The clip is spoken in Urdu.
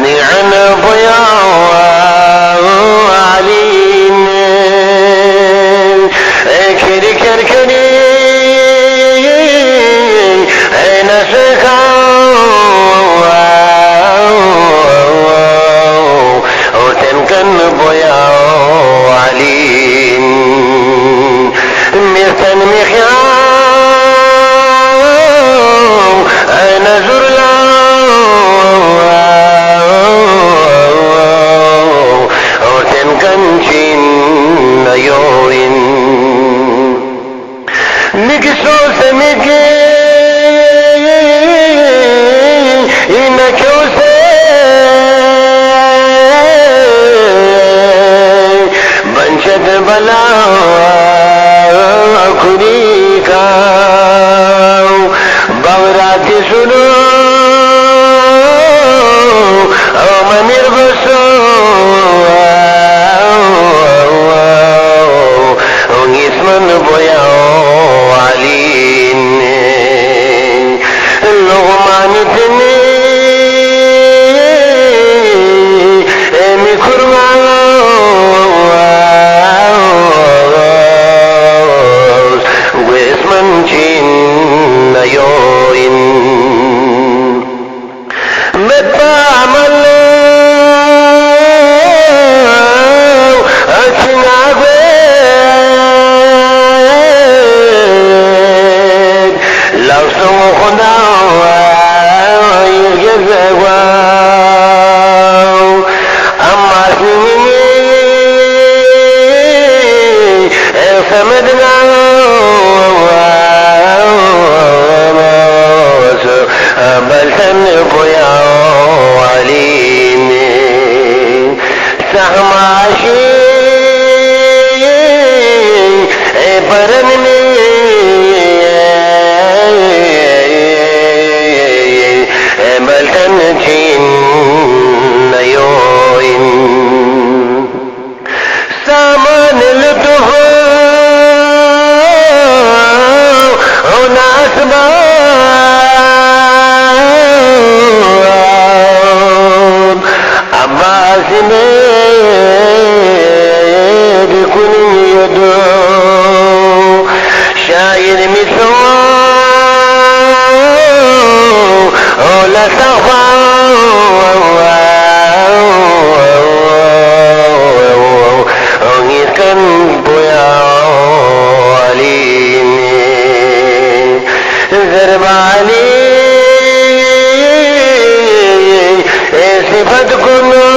نعن ضياء علينا كري كركني أين شكا وتنكن ضياء علينا مثل مخيام أين زرلا وتنكنشين يوين نكسوس مكي إنكوسي بنشد بلا كريكا بوراتي سنو ومنير بسو ونسمن بويا علين اللغمان تني مكرما واسمن جين يوين متعمل أتنعبد لو سوخنا يجزوا أما سنيني فمدنا بل تنبيا عليني سهم عشي برني بل تنجين يوين سامان لطفو وناسبا عباس بكل يدو شاير مثوى ولا تخفى ويكن بيا عليني ذرب علي صفة كنو